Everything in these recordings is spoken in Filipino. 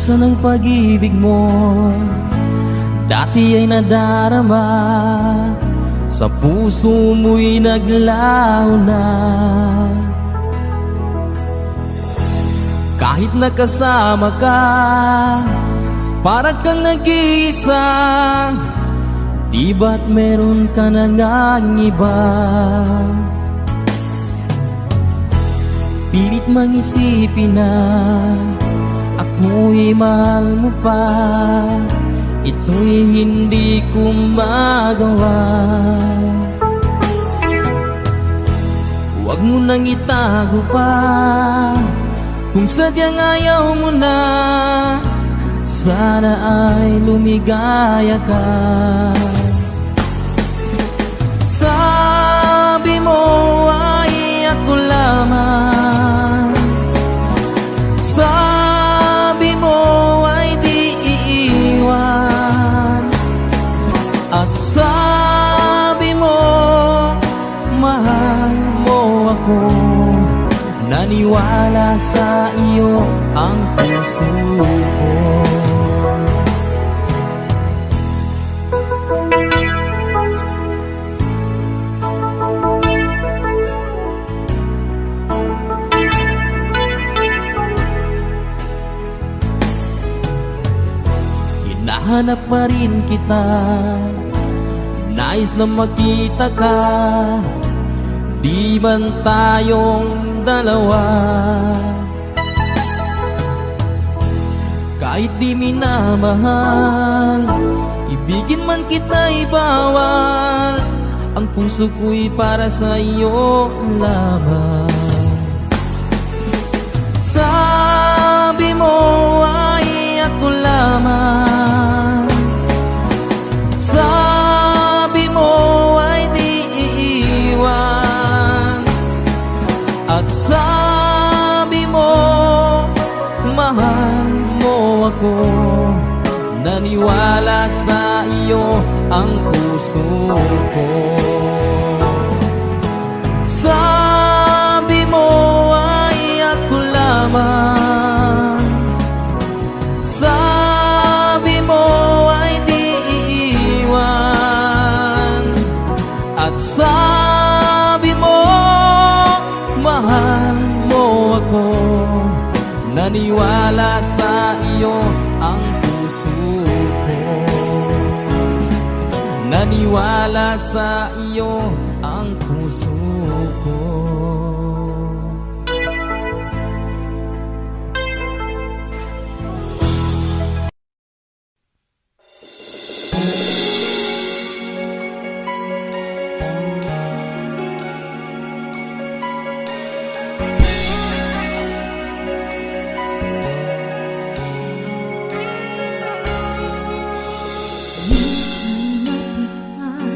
Nasaan ang pag-ibig mo? Dati ay nadarama, sa puso mo'y naglaho na. Kahit nakasama ka, parang kang nag-iisa. Di ba't meron ka na ngang iba? Pilit mang isipin na ako'y mahal mo pa. Ito'y hindi ko magawa. Huwag mo nang itago pa kung sadyang ayaw mo na. Sana ay lumigaya ka. Sabi mo ay ako lamang, sabi mo ay di iiwan, at sabi mo mahal mo ako. Naniwala sa iyo ang puso ko. Hinahanap pa rin kita, nais na makita ka. Di man tayong dalawa, kahit di minamahal, ibigin man kita'y bawal. Ang puso ko'y para sa iyo lamang. Sabi mo ay ako lamang, sabi mo ay di iiwan, at sabi mo mahal mo ako. Naniwala sa iyo ang puso ko. Sabi mo ay ako lamang, sabi mo ay di iiwan, at sabi mo mahal mo ako. Naniwala sa iyo ang puso ko. Naniwala sa iyo ang puso ko. Minsan matikman,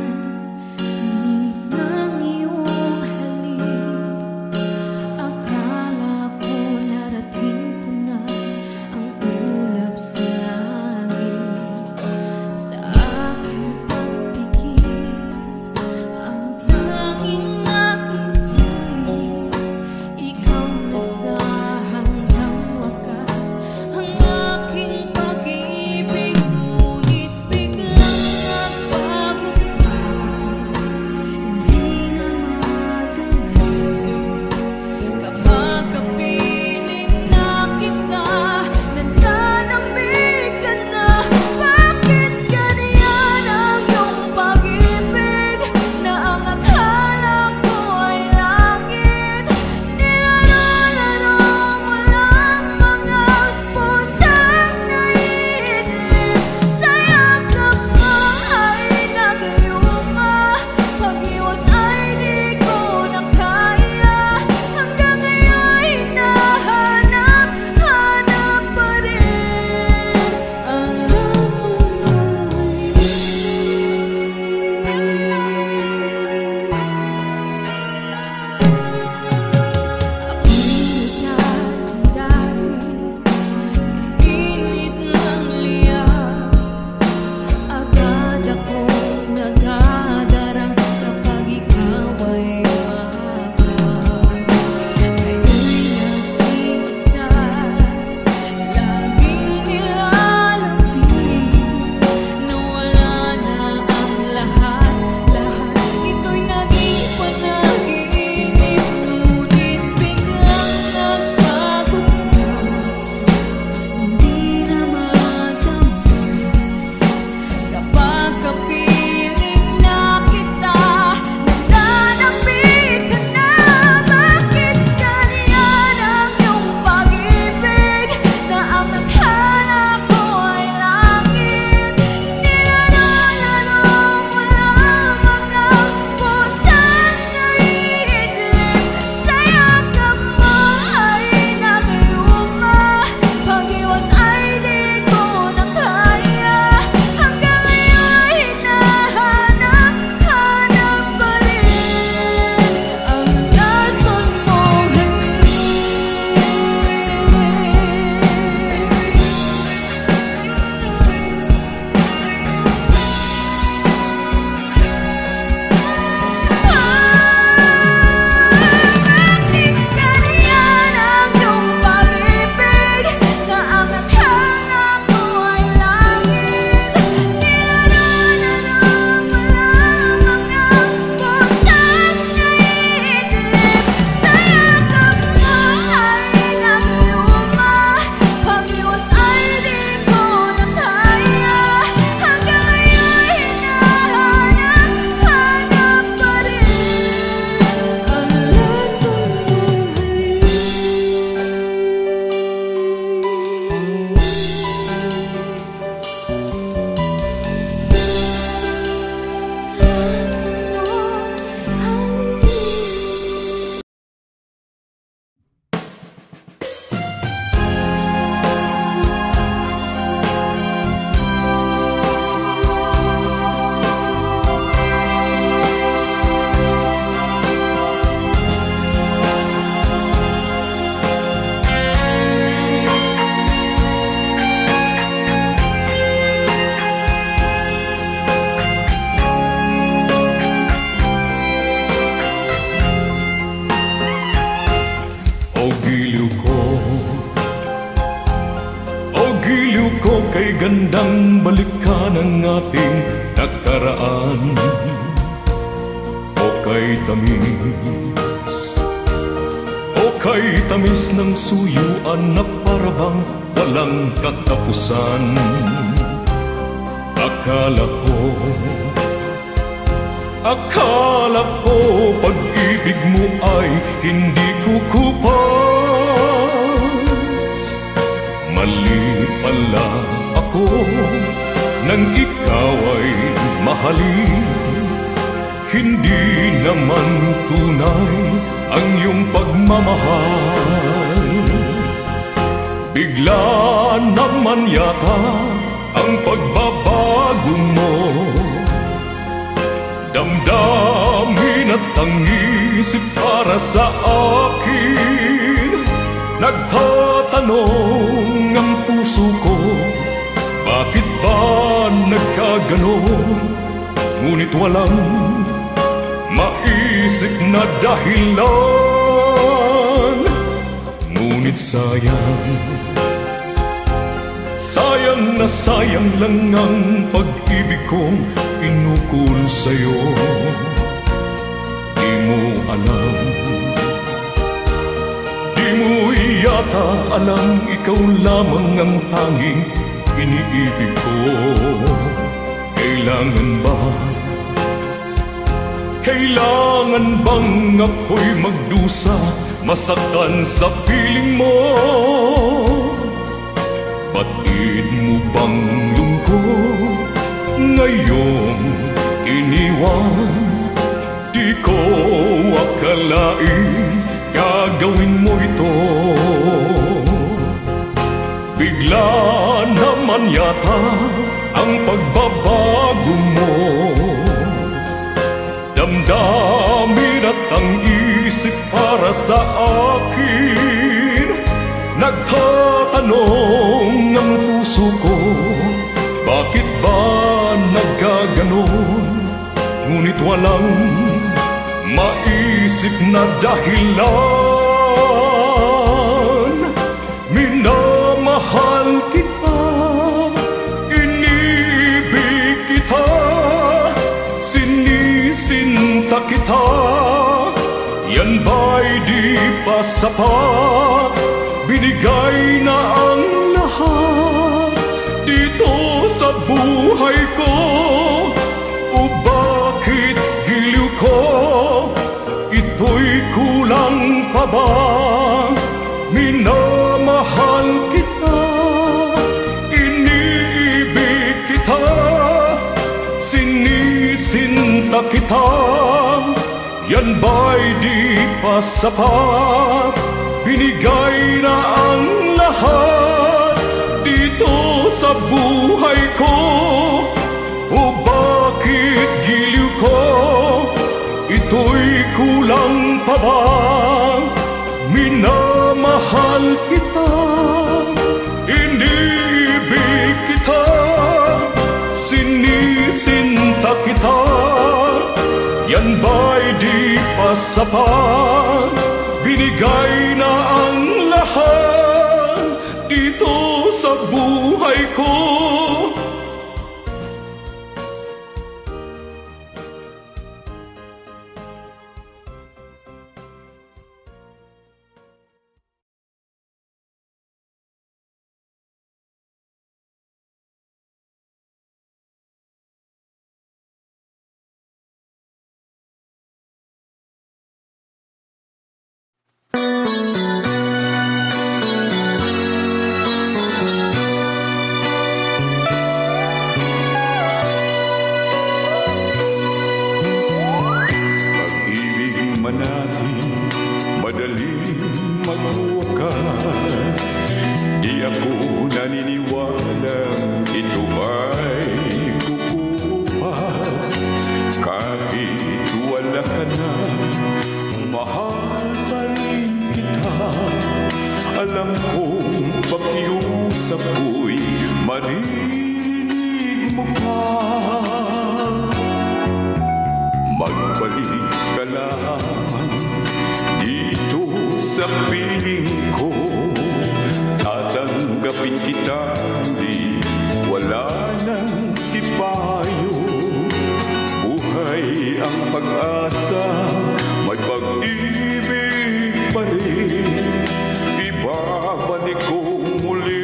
Kay gandang balikan ang ating nakaraan, o kay tamis ng suyuan na parabang walang katapusan. Akala ko pag-ibig mo ay hindi kukupas. Mali pala ako nang ikaw ay mahalin. Hindi naman tunay ang iyong pagmamahal. Bigla naman yata ang pagbabago mo. Damdamin at ang isip para sa akin. Nagtatanong ang puso ko, bakit ba nagkaganon? Ngunit walang maisip na dahilan. Ngunit sayang na sayang lang ang pag-ibig kong inukol sa'yo. Di mo alam, di mo yata alam, ikaw lamang ang tanging iniibig ko. Kailangan bang ako'y magdusa, masaktan sa piling mo? Batid mo bang lungkot ngayong iniwan? Di ko akalain gagawin mo ito. Bigla naman yata ang pagbabago mo. Damdamin at ang isip para sa akin. Nagtatanong ang puso ko, bakit ba nagkaganon? Ngunit walang maisip na dahilan. Minamahal kita, inibig kita, sinisinta kita. Yan ba'y di pa sapat? Binigay na ang lahat dito sa buhay ko. O bakit giliw ko? Ito'y kulang pa ba? Minamahal kita, iniibig kita, sinisinta kita. Yan ba'y di pa sapat? Binigay na ang lahat dito sa buhay ko. O bakit giliw ko? Ito'y kulang pa ba? Minamahal kita, iniibig kita, sinisinta kita. Yan ba'y di pa sapat? Binigay na ang lahat dito sa buhay ko. Alam kong pakiusap ko'y maririnig mo pa. Magbalik ka lang dito sa piling ko. Tatanggapin kita, di Magbabalik kong muli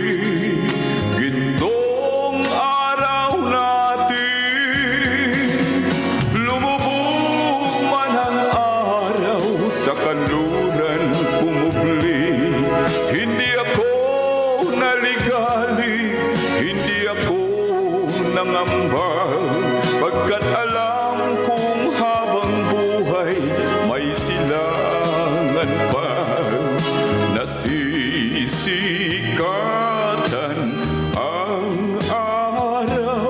gintong araw natin. Lumubog man ang araw sa kanluran pumubli. Hindi ako naligali, hindi ako nangamba, pagkat alam kong habang buhay may silangan pa. Nasisikatan ang araw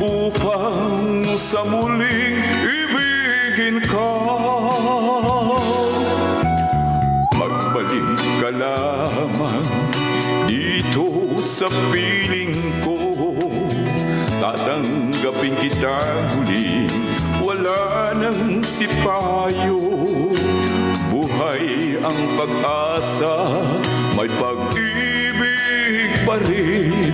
upang sa muling ibigin ka. Magbalik ka lamang dito sa piling ko, tatanggapin kita muli, wala nang sipayo. Buhay ang pag-asa, may pag-ibig pa rin.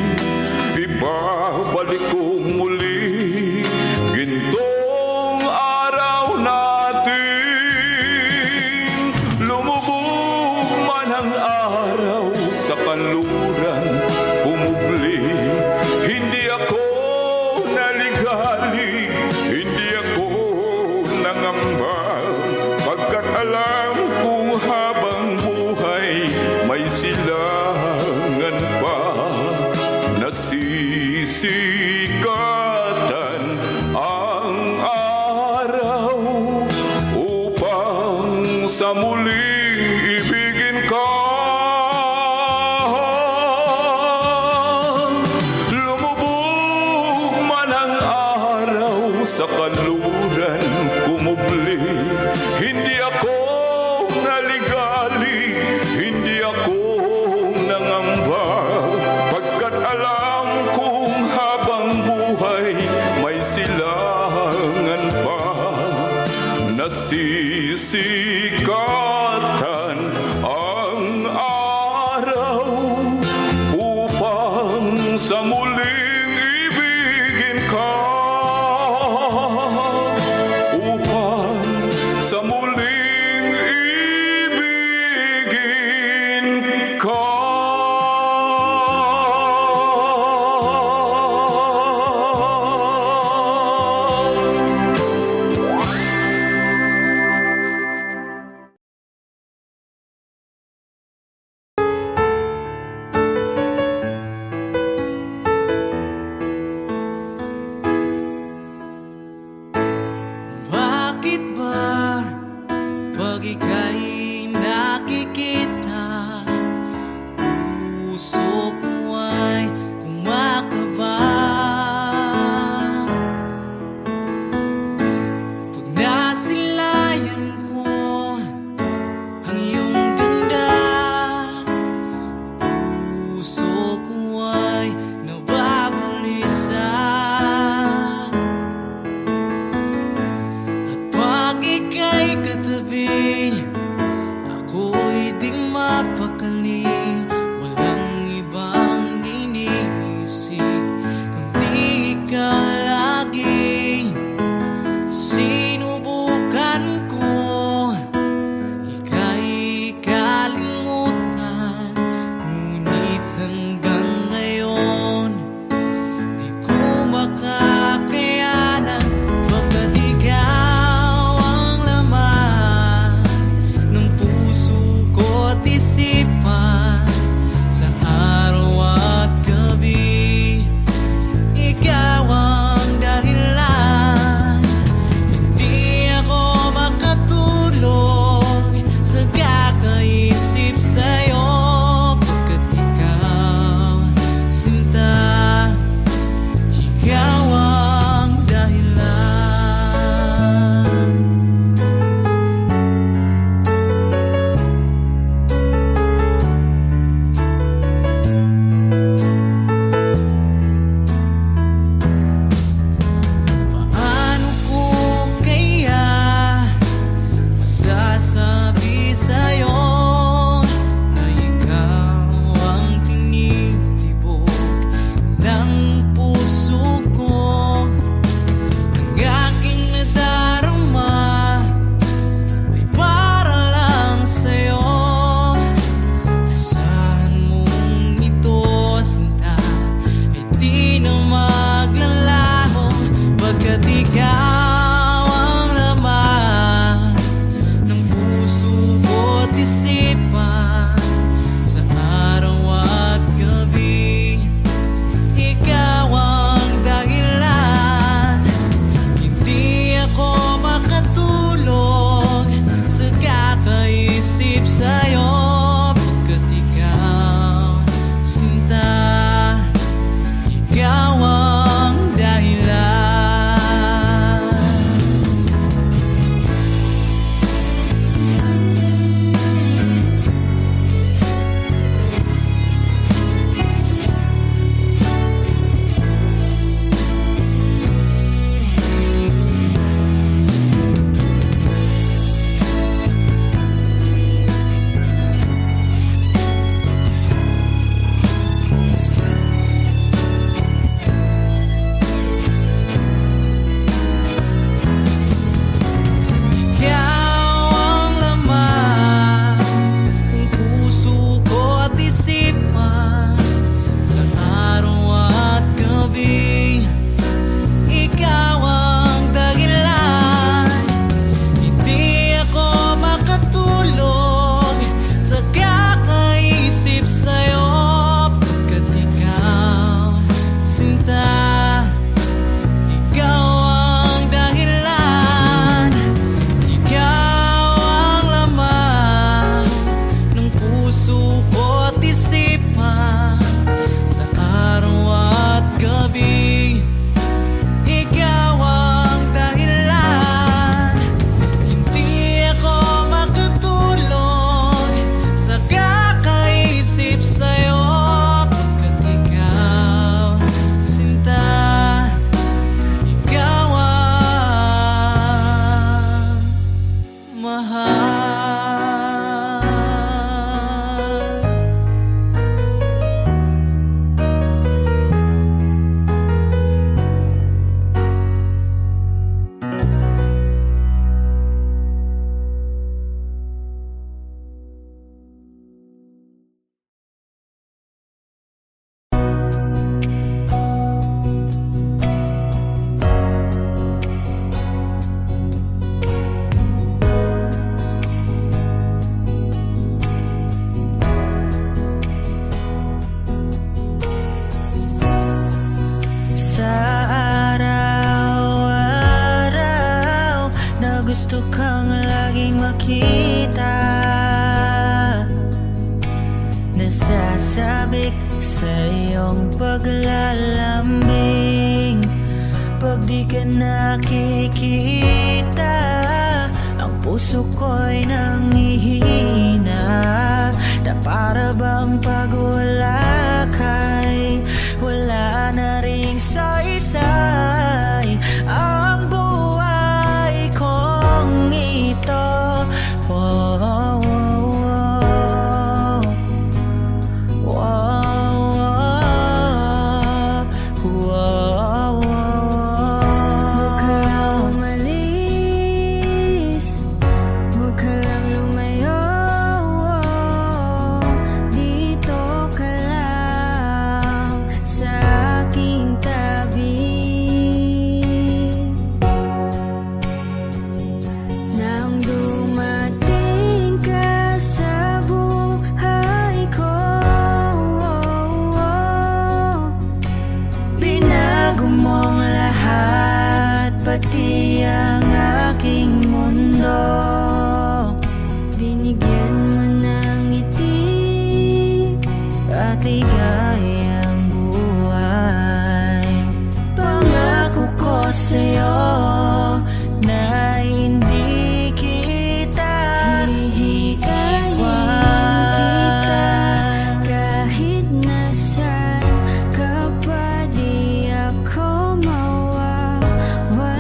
Ibabalik ko muli gintong araw natin. Lumubog man ang araw sa kanluran pumubli. Hindi ako naligali, hindi ako nangamba, pagkat alam kong habang buhay may silangan pa. Nasisikatan ang araw upang sa muling ibigin ka. Lumubog man ang araw sa kanluran kumubli. Hindi ako naligali, hindi ako nangamba, pagkat alam kong habang buhay may silangan pa. Nasisikatan ang araw upang sa muling ibigin ka, upang sa muling ibigin ka. sasabik sa iyong paglalambing. Pag di ka nakikita, ang puso ko'y nanghihina, na para bang pag wala ka'y wala na ring saysay ang buhay kong ito. Oh, oh, oh, oh, oh, oh, oh. Huwag ka lang umalis, huwag ka lang lumayo, dito ka lang sa aking tabi. Nang dumating ka sa buhay ko, binago mong lahat, pati ang aking mundo. binigyan mo ng ngiti, At ligayang buhay. Pangako ko sa'yo na hindi kita iiwan. kahit nasaan ka pa di ako mawawala,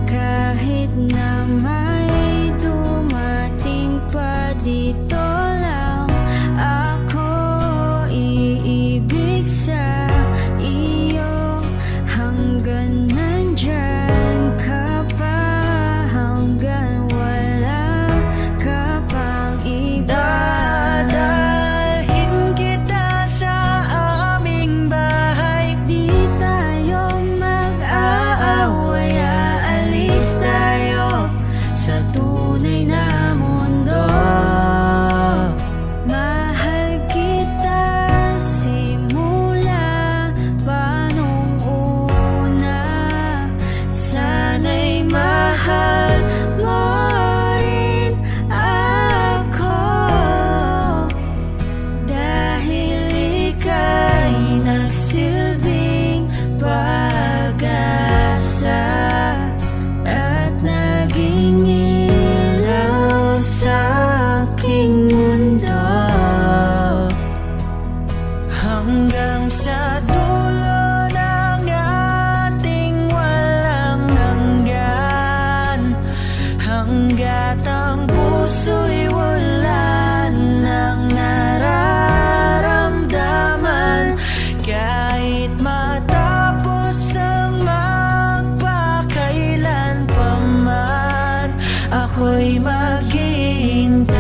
kahit na may dumating pa dito lang ako iibig sa iyo, hanggang nandyan ka pa, hanggang wala ka pang iba. Dadalhin kita sa aming bahay. Di tayo mag-aaway, aalis tayo sa tunay na mundo. Mahal kita simula pa nung una, Sana'y mahal mo rin ako, dahil ika'y nagsilbing pag-asa at naging ilaw sa aking mundo. Hanggang sa dulo ng ating walang hanggan, hanggat ang puso'y wala nang nararamdaman. Kahit matapos ang magpakailan pa man, ako'y maghihintay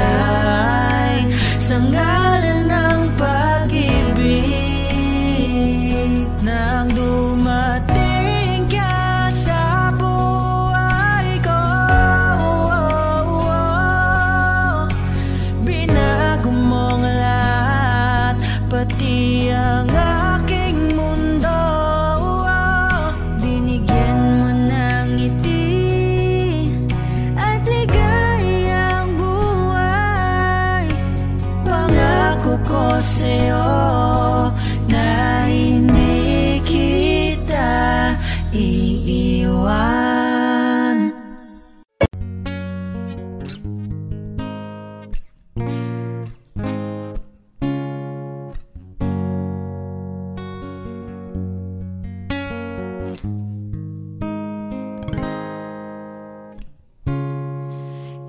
sa ngalan ng pag-ibig. Nang dumating ka sa buhay ko, binago mong lahat, pati ang aking mundo. binigyan mo ng ngiti at ligayang buhay. Pangako ko sa'yo na hindi kita iiwan.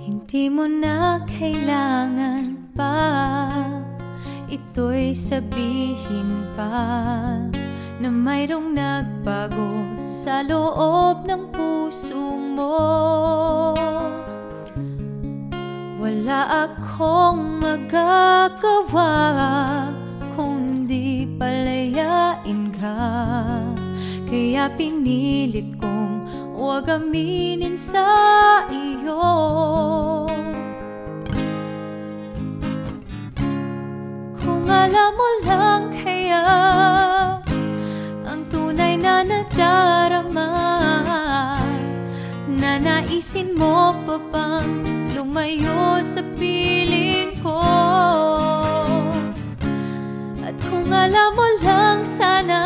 Hindi mo na kailangan pa ito'y sabihin pa, na mayroong nagbago sa loob ng puso mo. Wala akong magagawa kundi palayain ka, kaya pinilit kong huwag aminin sa iyo. Kung alam mo lang kaya ang tunay na nadarama, nanaisin mo pa bang lumayo sa piling ko? alam mo lang sana,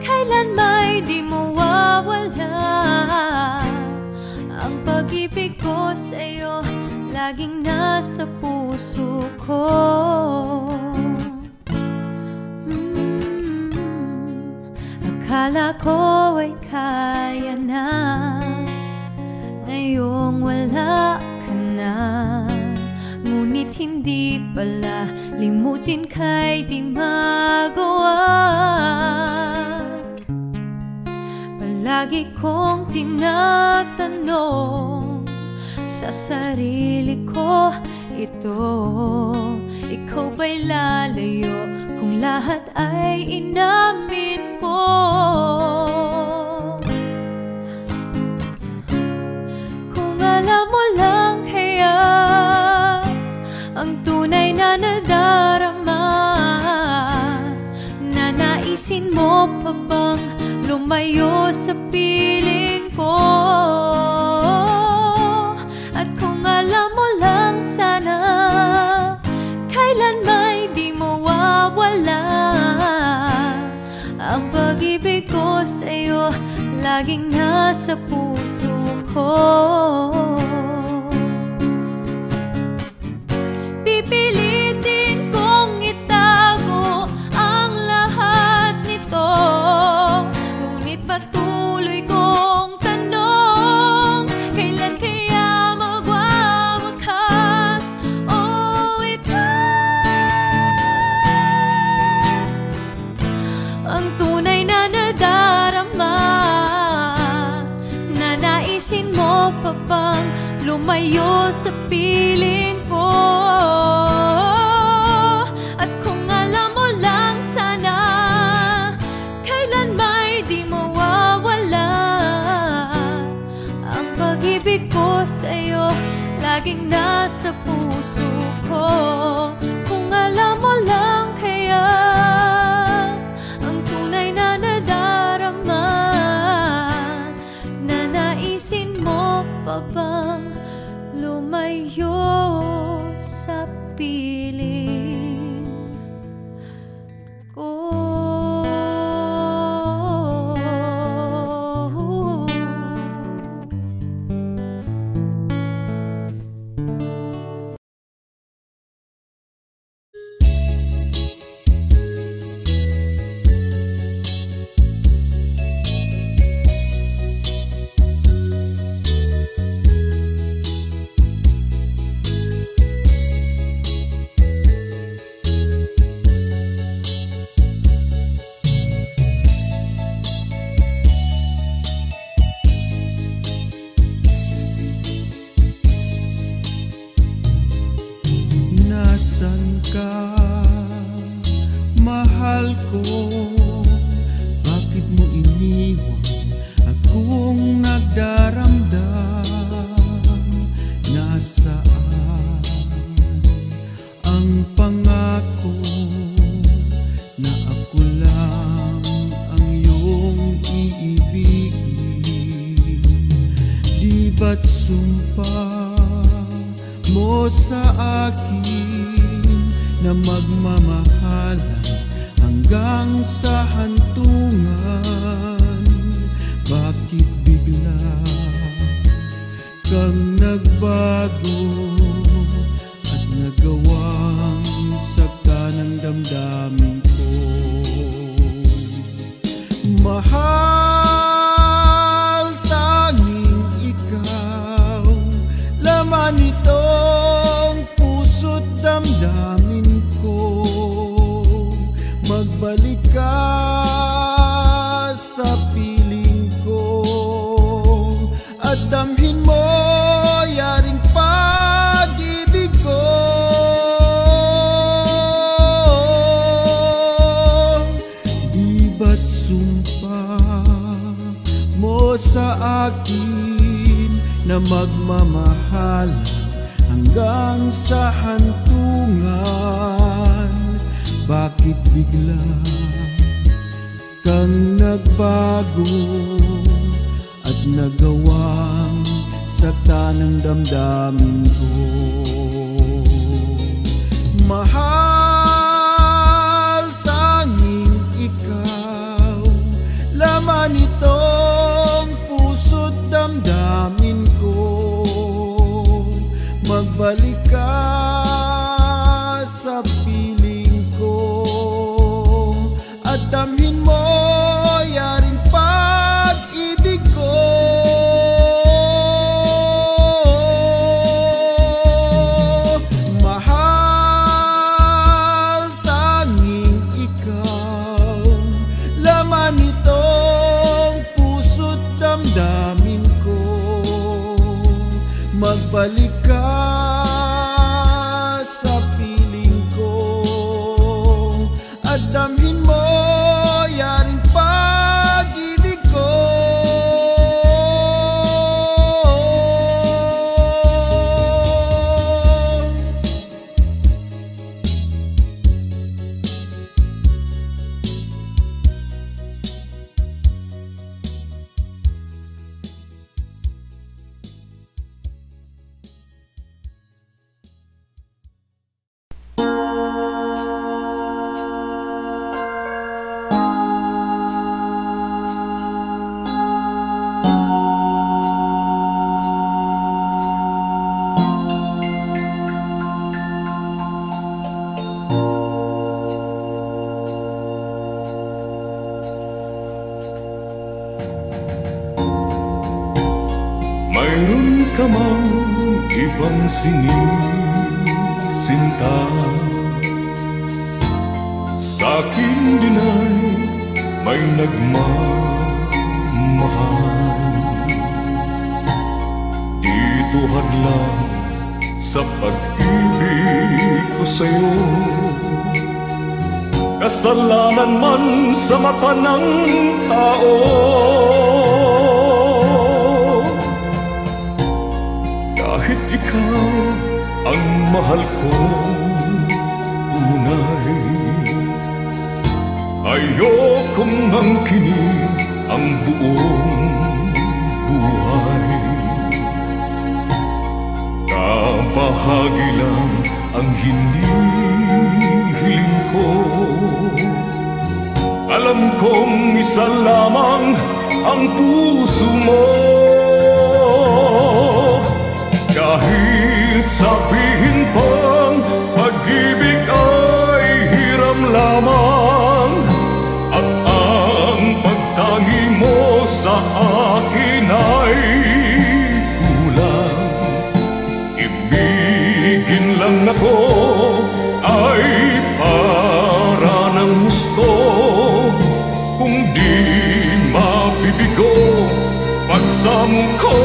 kailan may di mawawala. Ang pag-ibig ko sa'yo laging nasa puso ko. Akala ko ay kaya na, ngayong wala ka na. Ngunit hindi pala, limutin ka'y di magawa. Palagi kong tinatanong sa sarili ko ito, ikaw ba'y lalayo kung lahat ay inamin ko? Kung alam mo lang kaya ang tunay na nadarama, nanaisin mo pa bang lumayo sa piling ko? At kung alam mo lang sana, kailan may di mawawala. Ang pag-ibig ko sa'yo laging nasa puso ko. Pipilitin kong itago ang lahat nito, ngunit patuloy kong tanong, kailan kaya magwawakas? Oh, ito ang tunay na nadarama, nanaisin mo pa bang lumayo sa piling ko? At kung alam mo lang sana, kailan may di mawawala. Ang pag-ibig ko sa'yo laging nasa puso ko. Kung alam mo lang kaya ang tunay na nadarama, nanaisin mo pa bang lumayo sa piling ko? Nasaan ka, mahal ko? Bakit mo iniwan akong nagdaramdam? Nasaan ang pangako na ako lang ang iyong iibigin? Di ba't sumpa mo sa akin na magmamahalan hanggang sa hantungan? Bakit bigla kang nagbago at nagawang sakta ng damdamin ko? Mahal, tanging ikaw laman itong puso't damdamin ko. Magbalik ka sa piling ko at damhin mo yaring pag-ibig ko. Di ba't sumpa mo sa akin na magmamahal hanggang sa hantungan? Bakit bigla kang nagbago at nagawang sakta ng damdamin ko? Mahal, namang ibang sinisinta. Sa'kin din ay may nagmamahal. Dito hadlang sa pag-ibig ko sa'yo. Kasalanan man sa mata ng tao, kahit ikaw ang mahal ko tunay, ayokong angkinin ang buong buhay. Kabahagi lang ang hinihiling ko. Alam kong isa lamang ang puso mo. Kahit sabihin pang pag-ibig ay hiram lamang, at ang pagtangi mo sa akin ay kulang. Ibigin lang ako ay para ng gusto, kung di mabibigo pagsamo ko.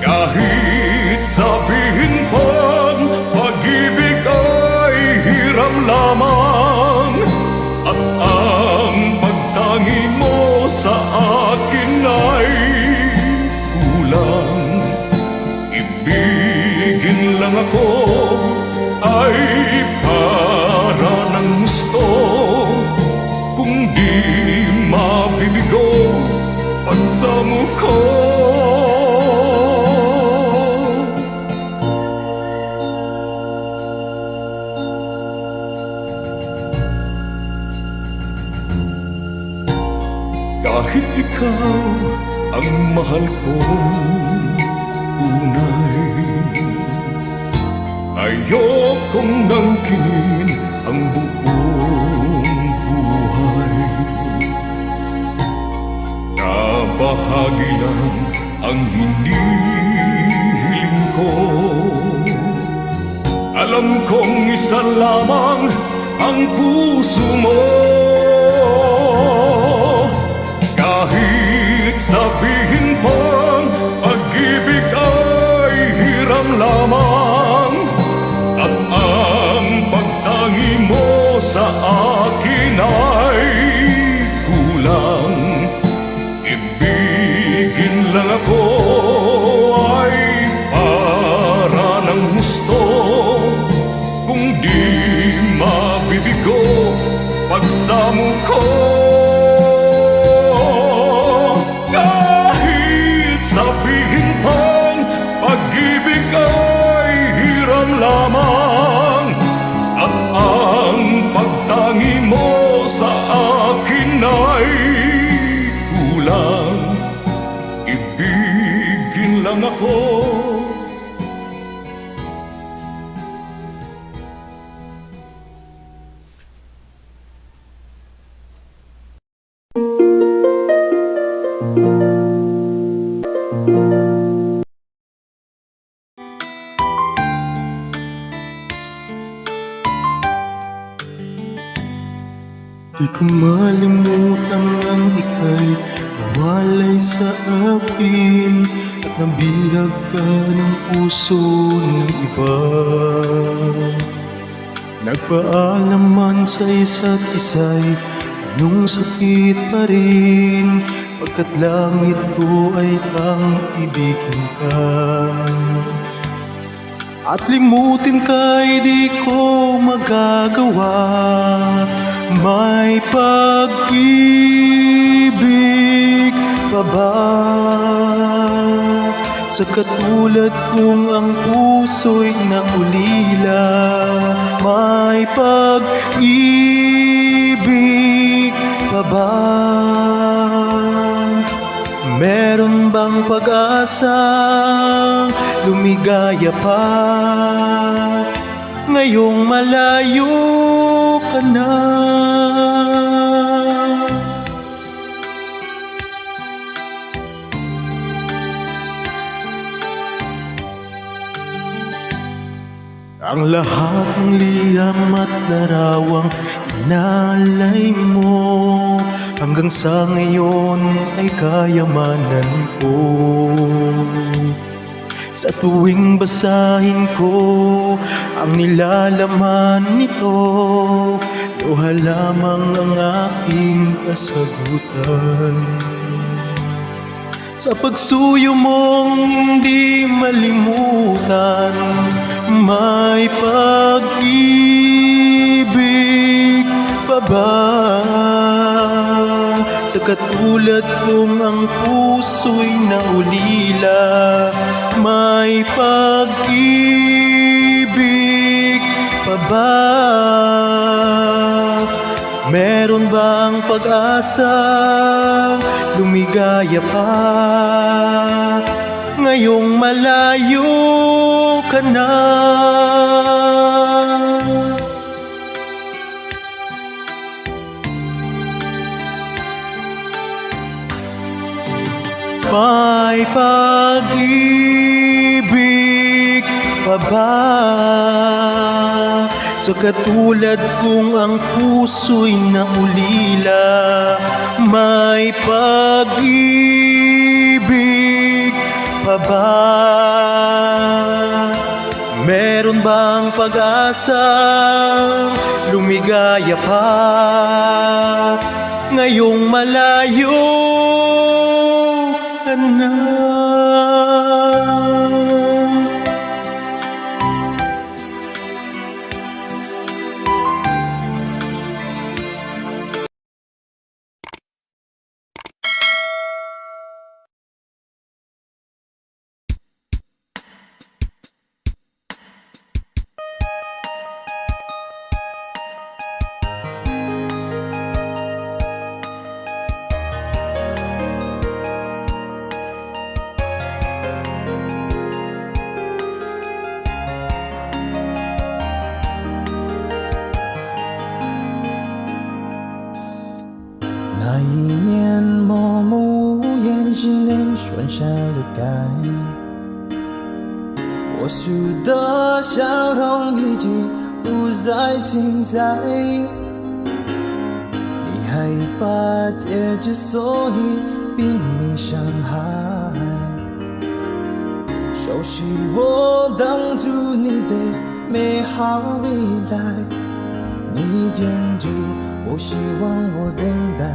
Kahit sabihin pang pag-ibig ay hiram lamang, at ang pagtangi mo sa akin ay kulang. Ibigin lang ako ay para ng gusto, kung di mabibigo pagsamo ko. Kahit ikaw ang mahal kong tunay, ayokong angkinin ang buong buhay. Kabahagi lang ang hinihiling ko. Alam kong isa lamang ang puso mo. Kahit sabihin pang pag-ibig ay hiram lamang, at ang pagtangi mo sa akin ay kulang. Ibigin lang ako ay para ng gusto, kung di mabibigo pagsamo ko. Sabihin pang pag-ibig ay hiram lamang, at ang pagtangi mo sa akin ay kulang. Ibigin lang ako. Di ko malimutan ang ika'y nawalay sa akin, at nabihag ka ng puso ng iba. Nagpaalam man sa isa't isa'y anong sakit pa rin, pagkat langit ko ay ang ibigin ka. At limutin ka'y di ko magagawa. May pag-ibig pa ba sa katulad kong ang puso'y naulila? May pag-ibig pa ba? Meron bang pag-asa lumigaya pa ngayong malayo ka na? ang lahat ng liham at larawang inalay mo. Hanggang sa ngayon ay kayamanan ko. Sa tuwing basahin ko ang nilalaman nito, luha lamang ang aking kasagutan. Sa pagsuyo mong hindi malimutan, may pag-ibig pa ba? Sa katulad kong ang puso'y naulila, may pag-ibig pa ba? Meron bang pag-asa lumigaya pa? Ngayong malayo ka na. May pag-ibig pa ba? Sa katulad kong ang puso'y naulila, may pag-ibig pa ba? Meron bang pag-asa lumigaya pa? Ngayong malayo ka na.那一年默默无言只能瞬间离开，我输的笑容已经不再精彩，你害怕跌之所以拼命伤害，熟悉我当初你的美好未来，你坚持不希望我等待，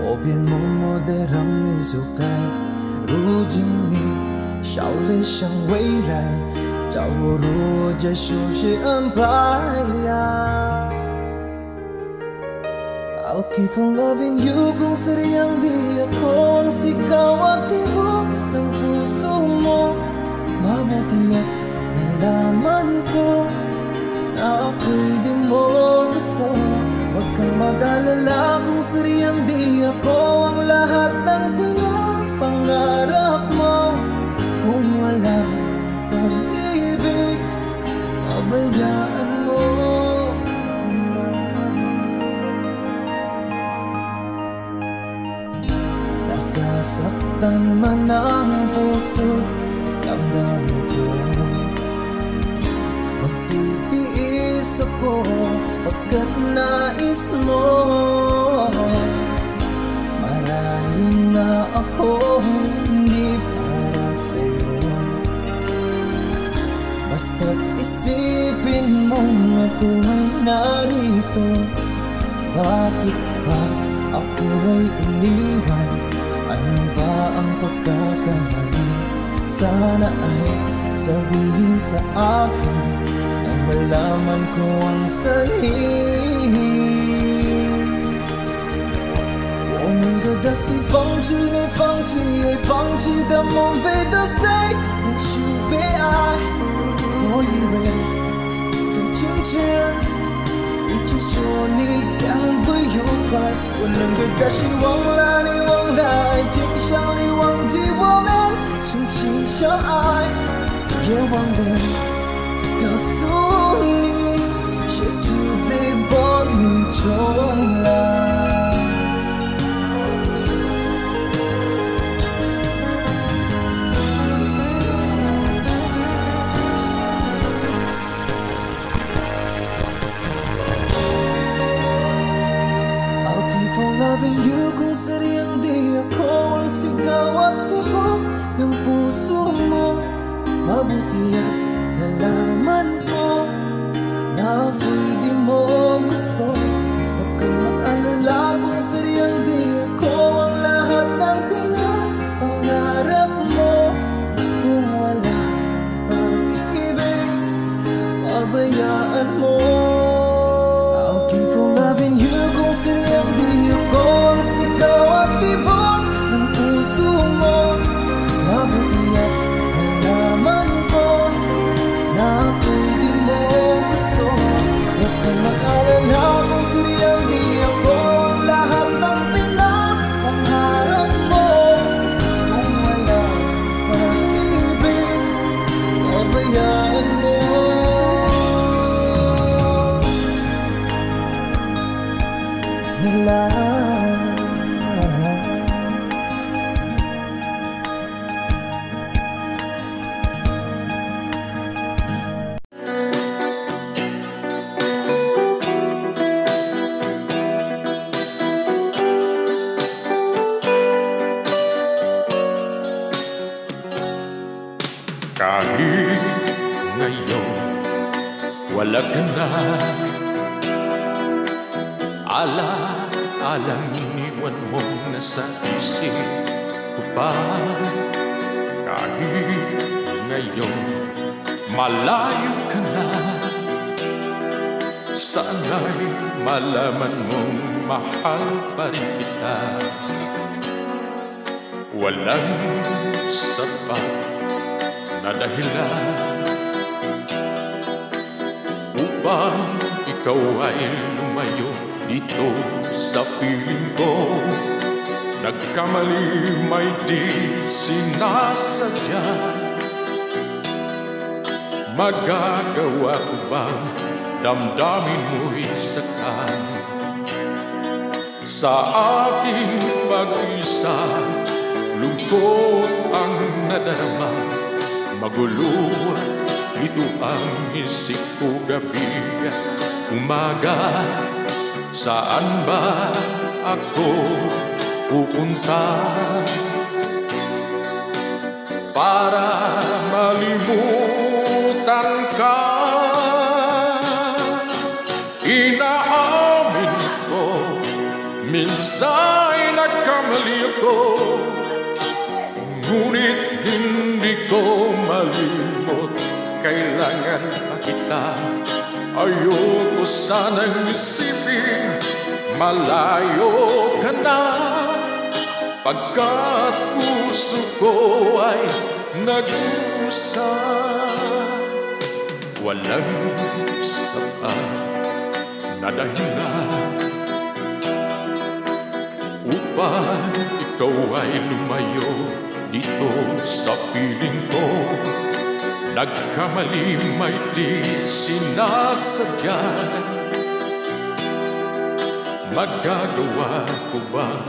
我便默默地让你走开。如今你笑脸向未来，找我如这熟悉安排。I'll keep on loving you kung sadyang di ako ang sigaw at tibok ng puso mo. Mabuti at nalaman ko na ako'y di mo gusto. Huwag kang mag-alala kung sadyang di ako ang lahat ng pinapangarap mo. Kung wala pag-ibig, pabayaan mo. Nasasaktan man ang puso't damdamin ko, magtitiis ako pagkat nais mo. Marahil na ako hindi para sa'yo, basta't isipin mong ako ay narito. Bakit ba ako ay iniwan? Ano ba ang pagkakamali? Sana ay sabihin sa akin nang malaman ko ang sanhi. 我宁可的是放弃你，放弃也放弃的梦被得谁能去被爱？我以为是今天一直说你赶不愉快，我宁可的是忘了你，忘了爱情，想你忘记我们深情相爱，也忘了告诉你，写出的报名重来。loving you kung sadyang di ako ang sigaw at tibok ng puso mo. Mabuti at nalaman ko na ako'y di mo gusto. Huwag kang mag-alala kung sadyang di ako ang lahat ng pinapangarap mo. Kung wala ang pag-ibig, pabayaan mo. I'll keep on loving you kung sadyang di ako ang sigaw at tibok ng puso mo. Mabuti at nalaman ko na ako'y di mo gusto. Huwag kang mag-alala kung sadyang di ako ang lahat ng pinapangarap mo. Kung wala ang pag-ibig, pabayaan mo. Kahit ngayon wala ka na, ala-alang iniwan mo na sa isip ko pa. Kahit ngayon malayo ka na, sana'y malaman mong mahal pa rin kita. Walang sapat na dahilan upang ikaw ay lumayo dito sa piling ko. Nagkamali may di sinasadya. Magagawa ko bang damdamin mo'y saktan? Sa aking pag-isa, lungkot ang nadarama. Magulo ito ang isip ko gabi at umaga. Saan ba ako pupunta para malimutan ka? Inaamin ko, minsan nagkamali ako, ngunit hindi ko malimot. Kailangan pa kita. Ayoko sanang isipin malayo ka na, pagkat puso ko ay nag-usap. Walang sapat na dahilan upang ikaw ay lumayo dito sa piling ko. Nagkamali may di sinasadya. Magagawa ko bang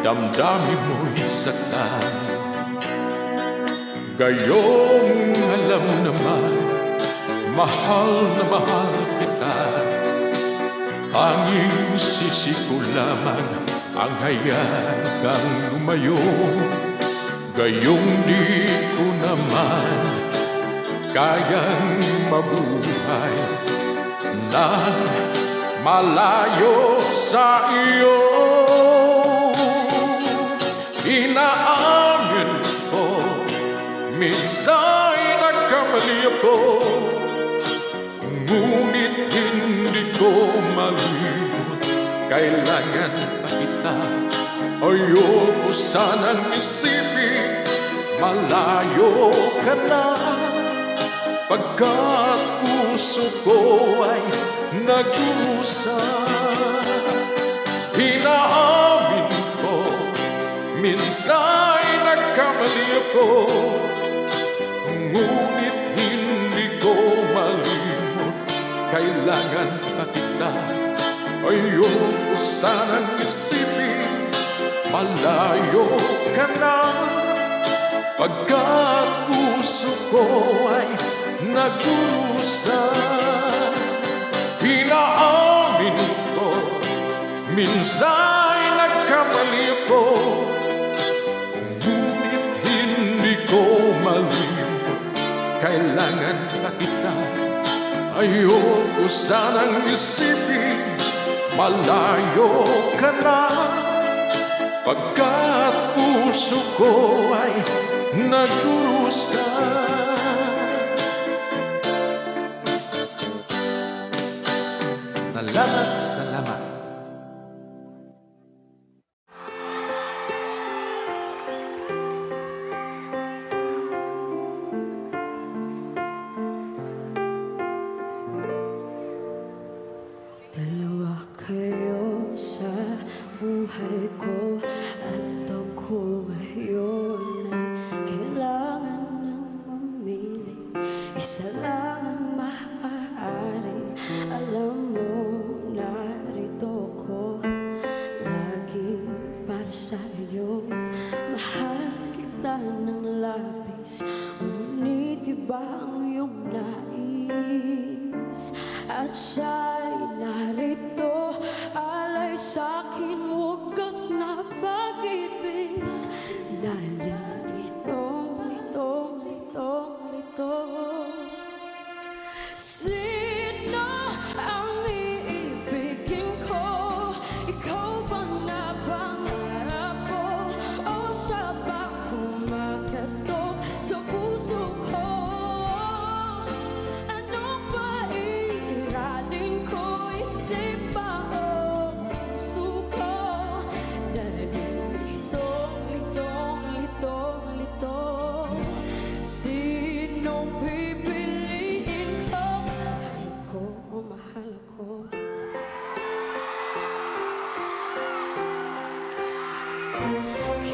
damdamin mo'y saktan? Gayong alam naman, mahal na mahal kita. Tanging sisi ko lamang ang hayaan kang lumayo. Gayong di ko naman kayang mabuhay nang malayo sa iyo. Inaamin ko, minsan nagkamali ako, ngunit hindi ko malimot. Kailangan pa kita. Ayoko sanang isipin malayo ka na, pagkat puso ko ay nag-usap. Inaamin ko, minsan nagkamali ako, ngunit hindi ko malimot. Kailangan pa kita. Ayoko sanang isipin malayo ka na, pagkat puso ko ay nag-usap. Inaamin ko, minsan nagkamali narito, ngunit hindi ko malimot. Kailangan na kita, ayoko sanang isipin, malayo ka na. Pagkat puso ko ay nagdurusa. Salamat. Dalawa kayo sa buhay ko at ako ngayon ay kailangan ng mamili. Isa lang ang maaari. Alam mo, narito ko lagi para sa iyo. Mahal kita ng labis, ngunit iba ang iyong nais. At siya'y narito, alay sa'kin wagas na pag-ibig. Litong sino ang iibigin ko? Ikaw ba na pangarap ko? O siya ba kumakatok sa puso ko? Anong ba iiralin ko? Isip ba o puso ko? Dahil litong sinong pipiliin ko? Mahal ko.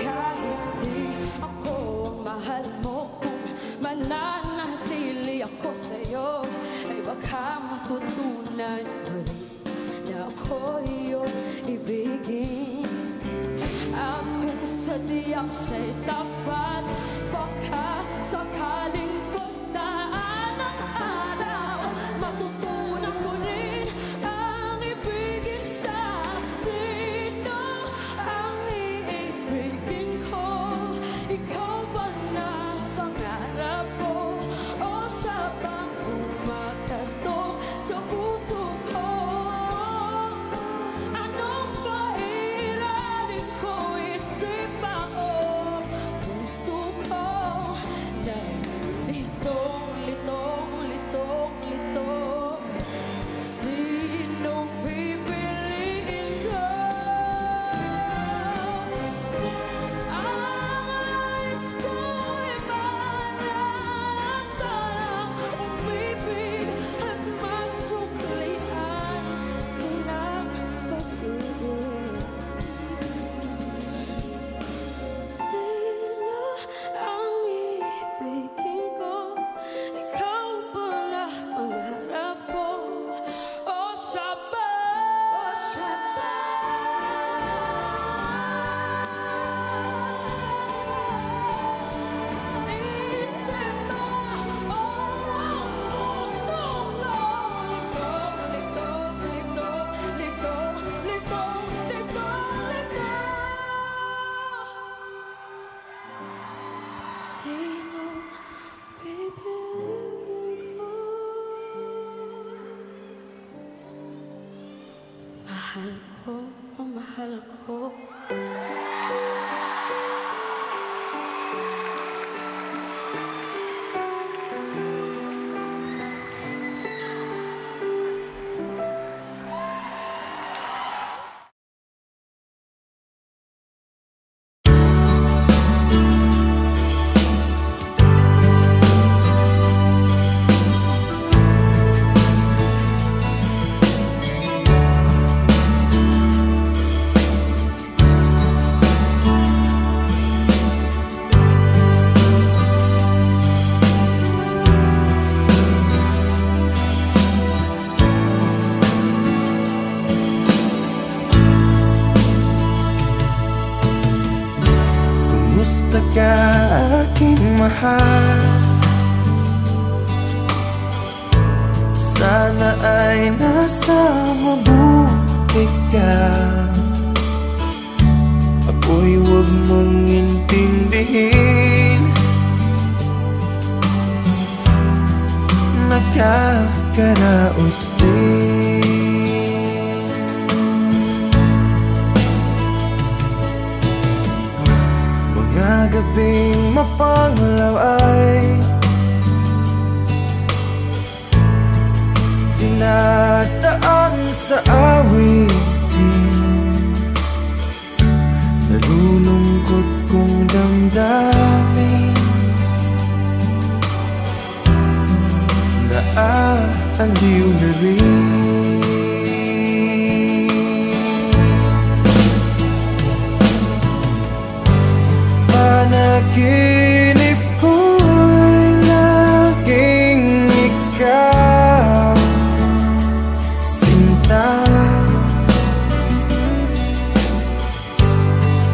Kahit di ako ang mahal mo, kung mananatili ako sa'yo, ay baka matutunan mo rin na ako iyong ibigin. At kung sadyang siya'y tapat, baka sakaling pagdaan ng araw, matutunan ko rin ang ibigin siya. Sino ang iibigin ko? Ikaw ba na pangarap ko? O siya bang kumakatok sa puso ko? Anong ba iiralin ko? Isip ba o puso ko? Dahil litong sinong pipiliin ko? Ang nais ko'y maranasan, umibig at masuklian ng pag-ibig. Sino ang iibigin ko? Ikaw ba na pangarap ko? O siya ba? Isip mo o ang puso mo? Litong sino pipiliin ko? Mahal ko. Kumusta ka aking mahal? Sana ay nasa mabuti ka. Ako'y mong intindihin, nakakaraos din. Mga gabing mapanglaw ay tinataan sa awitin, nalulungkot kong damdamin, naaaliw na rin. Panaginip ko'y laging ikaw, sinta,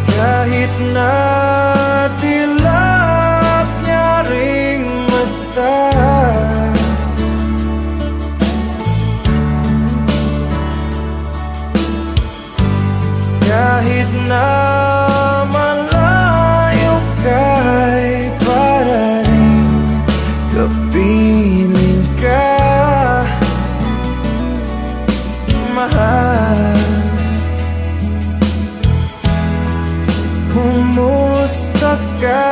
kahit na dilap niya ring mata, kahit na malayo ka'y para rin kapiling ka, mahal. Kumusta ka?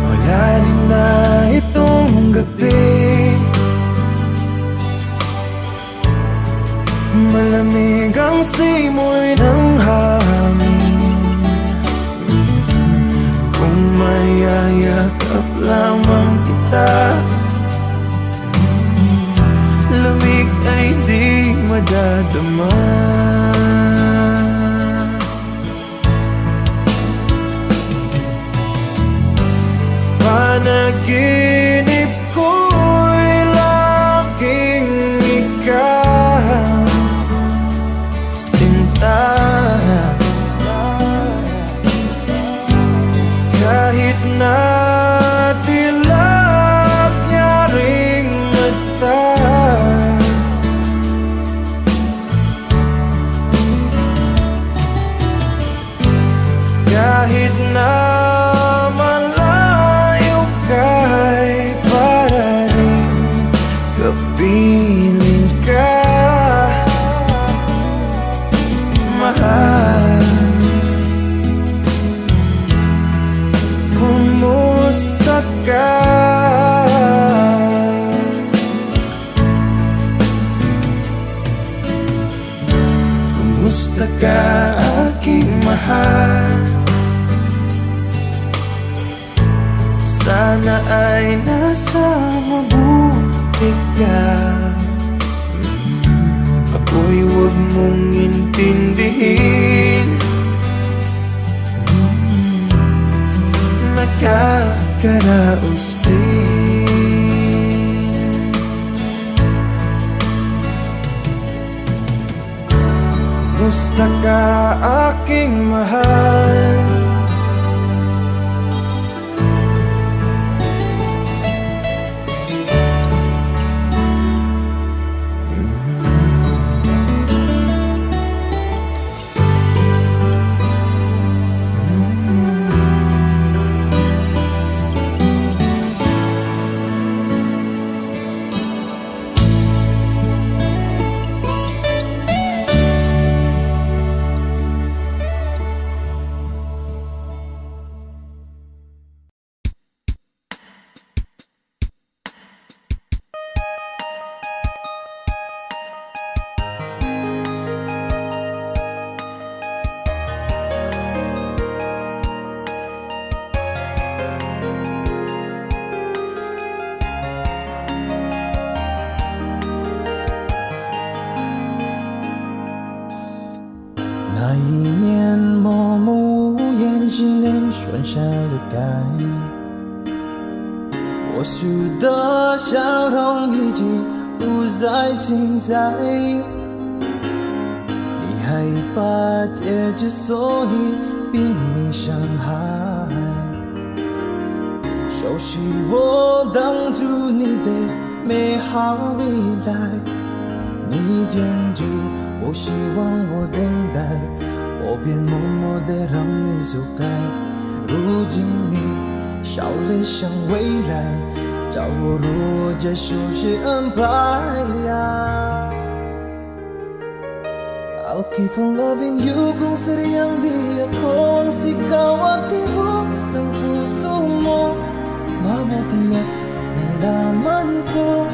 Malalim na itong gabi, malamig ang simoy ng hangin. Kung mayayakap lamang kita, lamig ay di madadama. Panaginip ko'y laging ikaw, sinta, kahit na dilap niya ring mata, kahit na malayo ka'y para rin kapiling ka, mahal. Kumusta ka? Kumusta ka, aking mahal? Sana ay nasa mabuti ka. Ako'y huwag mong intindihin, nakakaraos din. Kumusta ka, aking mahal? 你坚决不希望我等待，我便默默地让你走开。如今你笑脸向未来，叫我如何接受谁安排呀？I'll keep on loving you kung sadyang di ako ang sigaw at tibok ng puso mo. Mabuti at nalaman ko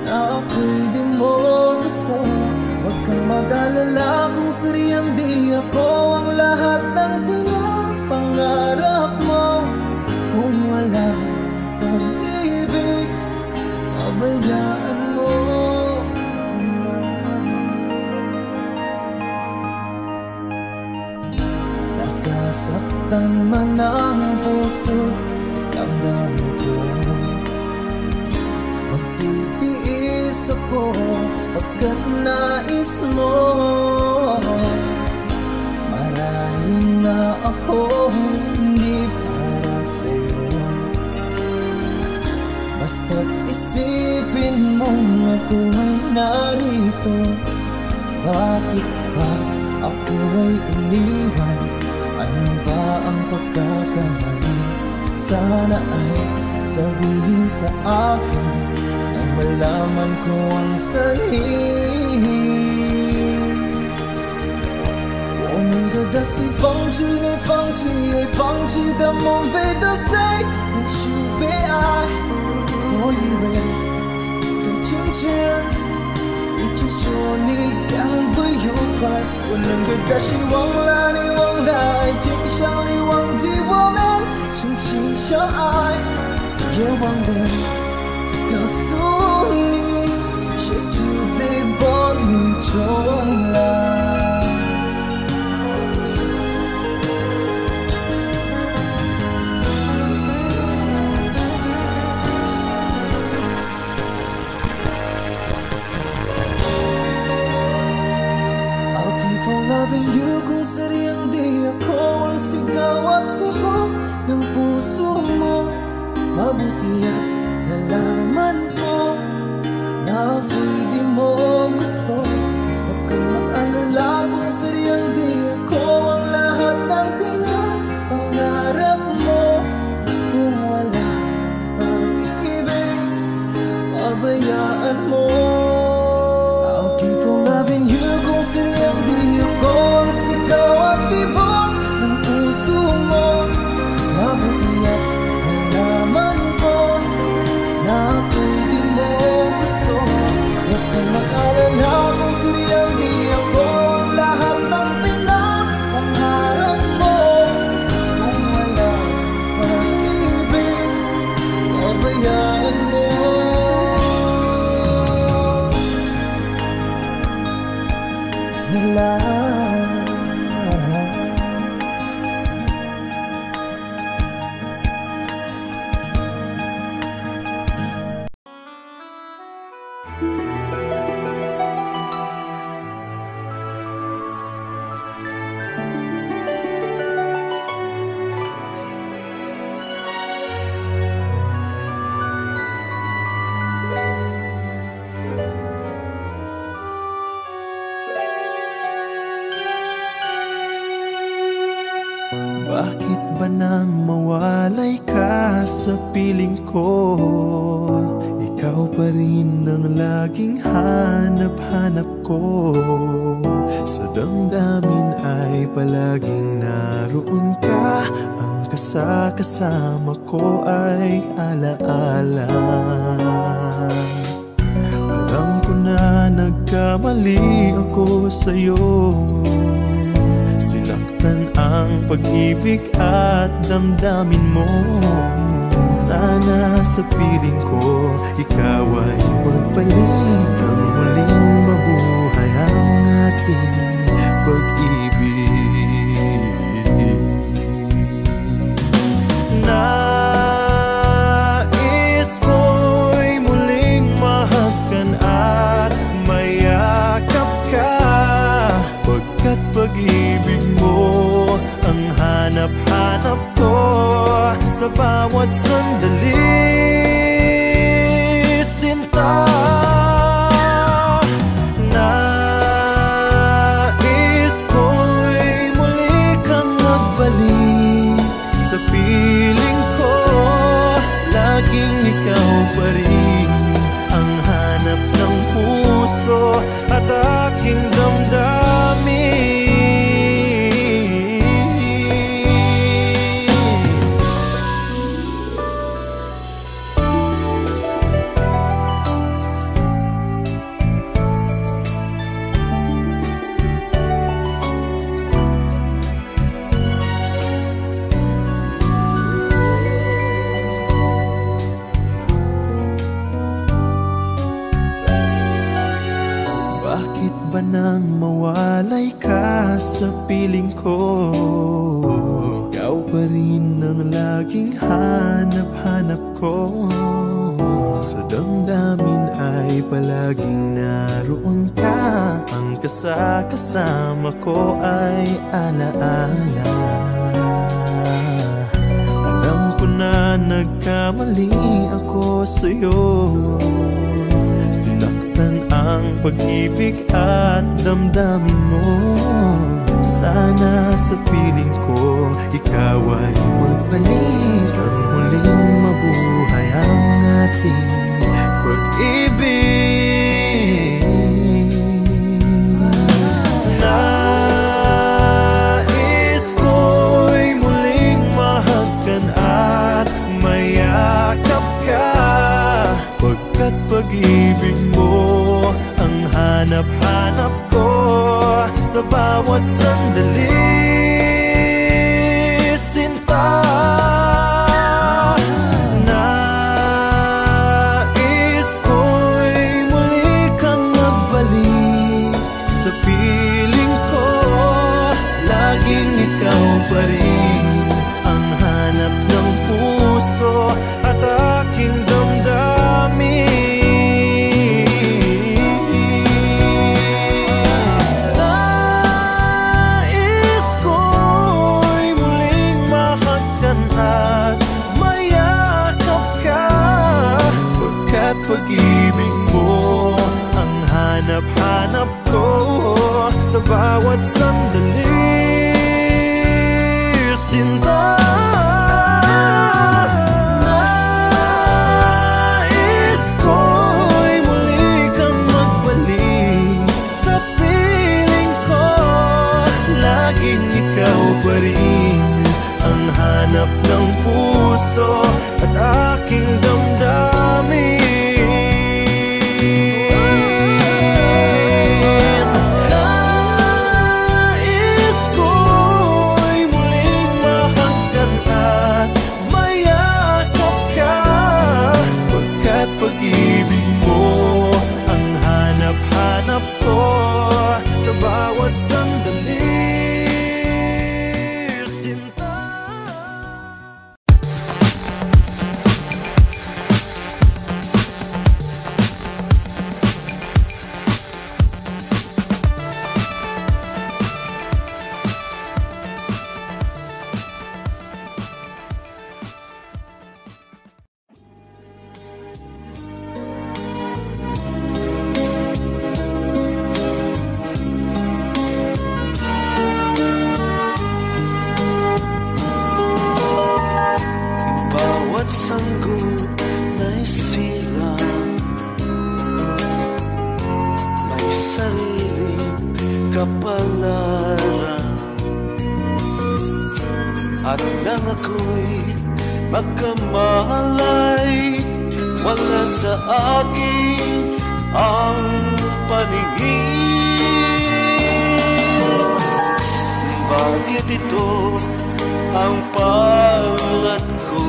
na ako'y di mo gusto. Huwag kang mag-alala kung sadyang di ako ang lahat ng pinapangarap mo. Kung wala pag-ibig, pabayaan mo. Nasasaktan man ang puso, damdamin ko. Magtitiis ako pagkat nais mo. Marahil na ako hindi para sa'yo. Basta't isipin mong ako ay narito. Bakit ba ako ay iniwan? Ano ba ang pagkakamali? Sana ay sabihin sa akin nang malaman ko ang sanhi. 我们的大西放弃你放弃也放弃的梦被得谁能去被爱？我以为是今天一直说你将会有快，我能给他希望了你忘了爱情像你忘记我们相亲相爱，也忘了告诉你谁注定亡命中来。Loving you kung sadyang di ako ang sigaw at tibok ng puso mo. Mabuti at nalaman ko na ako'y di mo gusto. Huwag kang mag-alala kung sadyang di ako ang lahat ng pinapangarap mo. Kung wala pag-ibig, pabayaan mo. I'll keep on loving you kung sadyang di ako ang sigaw at tibok ng puso mo. Mabuti at nalaman ko na ako'y di mo gusto. Huwag kang mag-alala kung sadyang di ako ang lahat ng pinapangarap mo. Kung wala pag-ibig, pabayaan mo. Nila bakit ba nang mawalay ka sa piling ko? Ikaw pa rin ang laging hanap-hanap ko. Sa damdamin ay palaging naroon ka. Ang kasama ko ay alaala. Alam ko na nagkamali ako sa'yo. Sinaktan ang pag-ibig at damdamin mo. Sana sa piling ko ikaw ay magpalit ng muling mabuhay ang ating pag-ibig. Nais ko'y muling mahagkan at mayakap ka, pagkat pag-ibig mo ang hanap-hanap ko sa bawat sandali, sinta. pa rin ang hanap ng puso at aking damdamin. Bakit ba nang mawalay ka sa piling ko? Ikaw pa rin ang laging hanap-hanap ko. Sa damdamin ay palaging naroon ka. Ang kasama ko ay alaala. Alam ko na nagkamali ako sa'yo. Ang pag-ibig at damdamin mo. Sana sa piling ko ikaw ay magbalik. Ang muling mabuhay ang ating pag-ibig. Nais ko'y muling mahagkan at mayakap ka, pagkat pag-ibig mo hanap-hanap ko sa bawat sandali, sinta. Nais ko'y muli kang magbalik sa piling ko. Laging ikaw pa rin ang hanap ng puso at aking damdamin. Pag-ibig mo ang hanap-hanap ko sa bawat sandali, sinta. Nais ko'y muli kang magbalik sa piling ko. Laging ikaw pa rin ang hanap ng puso at aking damdamin. Pag-ibig mo ang hanap-hanap ko sa bawat sandali, sinta. Sanggol na'y silang may sariling kapalaran, at nang ako'y magkamalay, wala sa akin ang paningin. Bakit ito ang palad ko?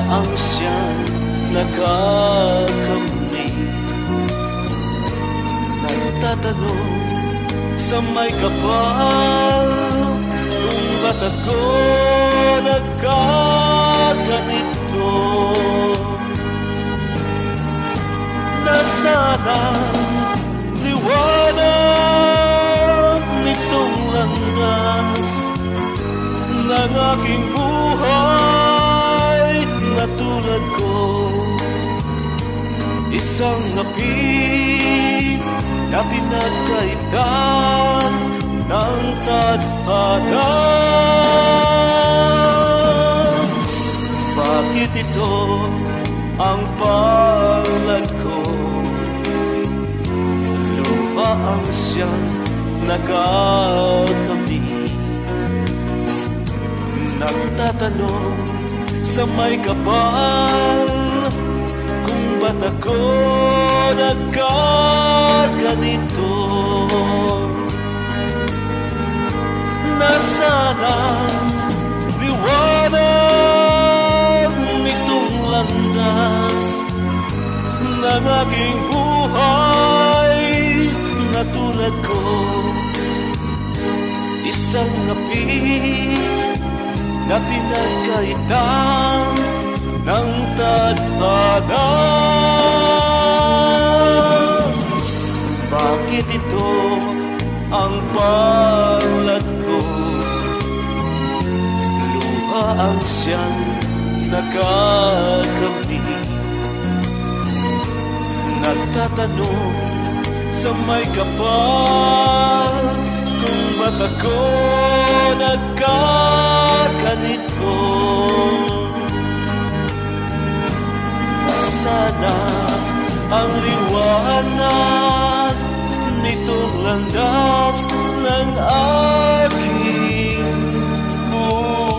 Ang siyang nakakamay, nagtatanong sa may kapal, kung ba't ako nagkaganito. Nasaan ang liwanag nitong landas ng aking buhay? Tulad ko, isang api na pinagkaitan ng tadhana. Bakit Bakit ito ang palad ko? Lupa ang siyang nagkakabit. Nagtatanong sa may kapal kung ba't ako nagkaganito. Nasaan ang liwanag nitong landas ng aking buhay na tulad ko? Isang api na pinagkaitan ng tadhana. Bakit ito ang palad ko? Luha ang siyang nagkakamit. Nagtatanong sa may kapal kung ba't ako nagkaganito. Nasana ang liwanag nitong landas ng aking buhay.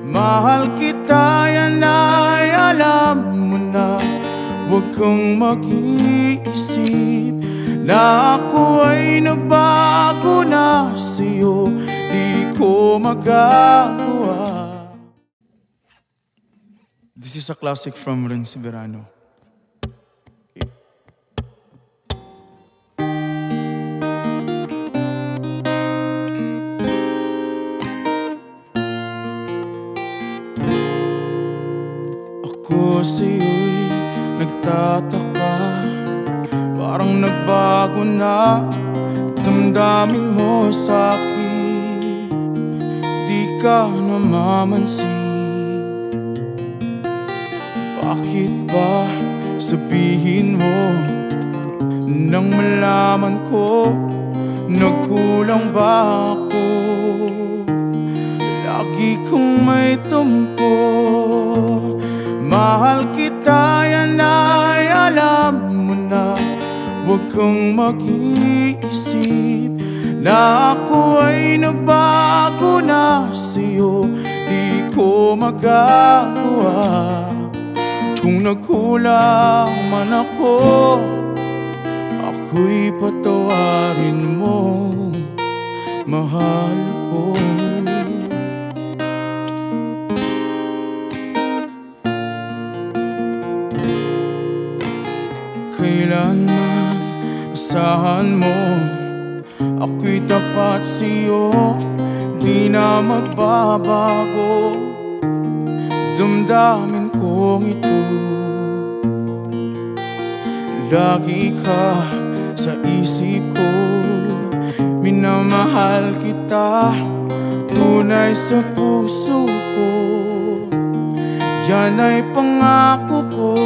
Mahal kita, yan ay alam mo na. Huwag kang mag-iisip na ako ay nagbago na sa'yo. Di ko magagawa. This is a classic from Renz Verano. Ako sa'yo'y nagtataka, parang nagbago na damdamin mo sa'kin. Di ka namamansin. Bakit ba sabihin mo nang malaman ko nagkulang ba ako? Lagi kong may tumpo. Mahal kita, yan ay alam mo na. Huwag kang mag-iisip na ako ay nagbago na sa'yo. Di ko magagawa. Kung nagkulang man ako, ako'y patawarin mo, mahal ko. Kailanman asahan mo, ako'y tapat sa'yo, di na magbabago damdamin kong ito. Lagi ka sa isip ko, minamahal kita, tunay sa puso ko. Yan ay pangako ko.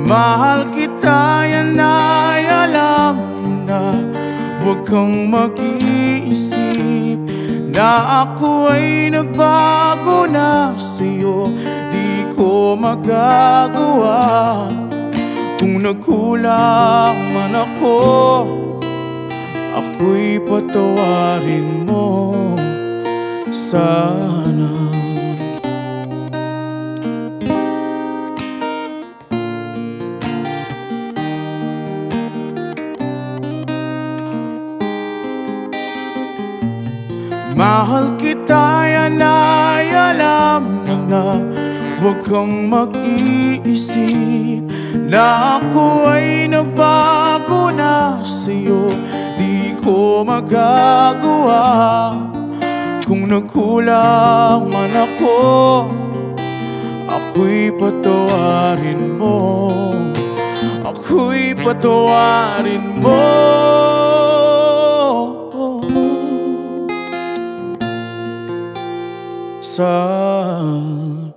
Mahal kita, yan ay alam na. Huwag kang mag-iisip na ako ay nagbago na sa'yo. Di ko magagawa. Kung nagkulang man ako, ako'y patawarin mo sana. Mahal kita, yan ay alam mo na. Huwag kang mag-iisip na ako ay nagbago na sa'yo. Di magagawa. Kung nagkulang man ako, ako'y patawarin mo. Ako'y patawarin mo. Sana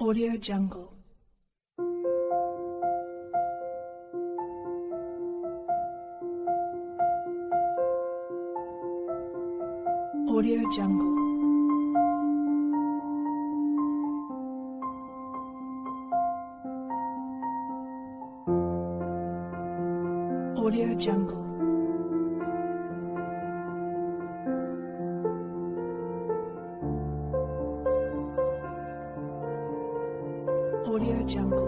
Audio Jungle. Audio Jungle. Audio Jungle. Audio Jungle.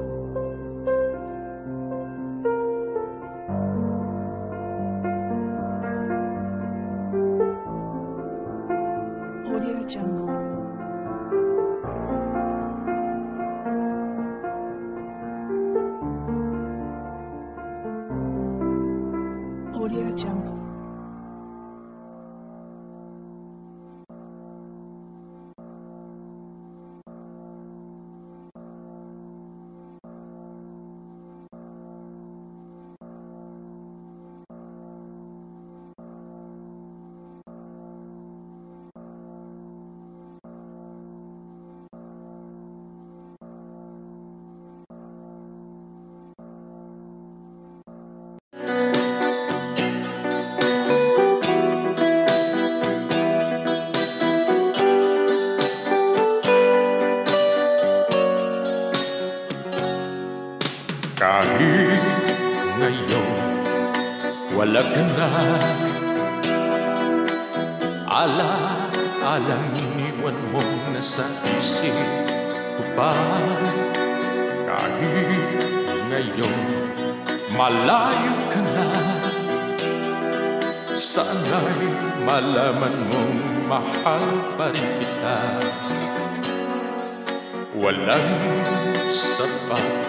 Audio Jungle. Kahit ngayon wala ka na, ala-alang iniwan mo na sa isip ko pa. Kahit ngayon malayo ka na, sana'y malaman mong mahal pa rin kita. Walang sapat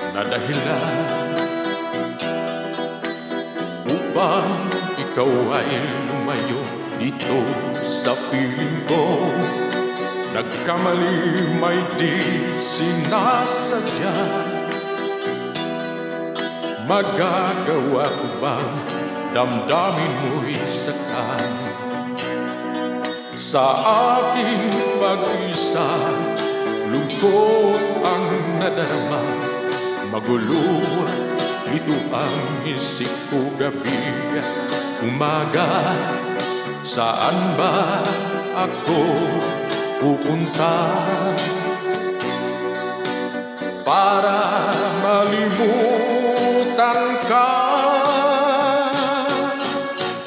na dahilan upang ikaw ay lumayo dito sa piling ko. Nagkamali may di sinasadya. Magagawa ko bang damdamin mo'y saktan? Sa aking pag-isa lungkot ang nadarama. Magulo ito ang isip ko gabi at umaga. Saan ba ako pupunta para malimutan ka?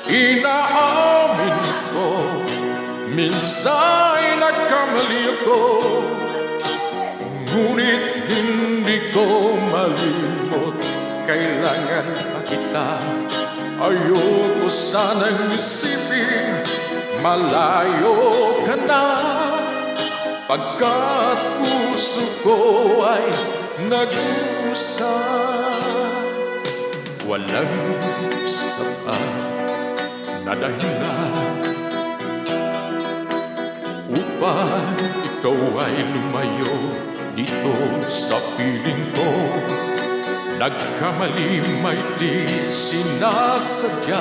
Inaamin ko, minsan nagkamali ako, ngunit hindi ko malimot, kailangan pa kita. Ayoko sanang isipin malayo ka na, pagkat puso ko ay nag-usap. Walang sapat na dahilan upang ikaw ay lumayo dito sa piling ko. Nagkamali may di sinasadya.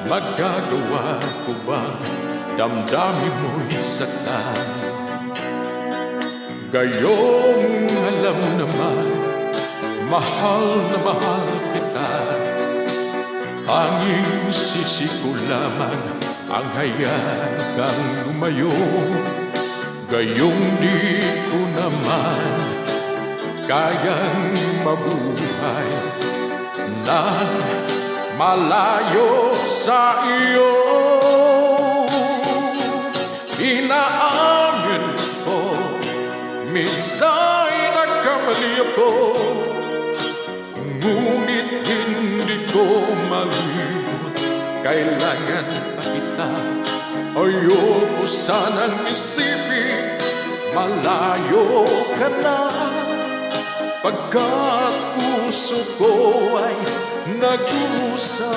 Magagawa ko bang damdamin mo'y saktan? Gayong alam naman, mahal na mahal kita. Tanging sisi ko lamang ang hayaan kang lumayo. Gayong di ko naman kayang mabuhay nang malayo sa iyo. Inaamin ko, minsan nagkamali ako, ngunit hindi ko malimot, kailangan pa kita. Ayoko sanang isipin malayo ka na, pagkat puso ko ay nag-uusap.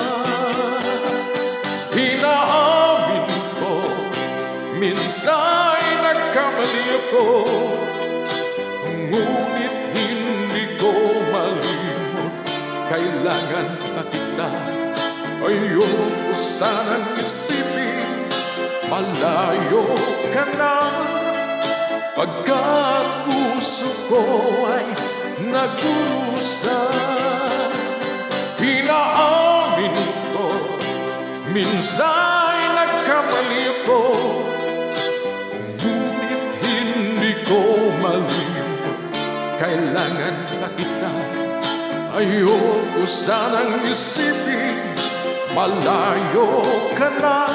Inaamin ko, minsan nagkamali ako, ngunit hindi ko malimot, kailangan pa kita. Ayoko sanang isipin malayo ka na, pagkat puso ko ay nag-uusap. Inaamin ko, minsan nagkamali ako, ngunit hindi ko malimot, kailangan pa kita. Ayoko sanang isipin malayo ka na,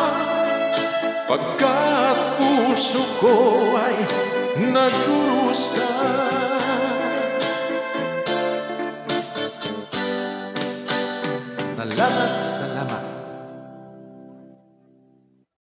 pagkat puso ko ay nag-uusap.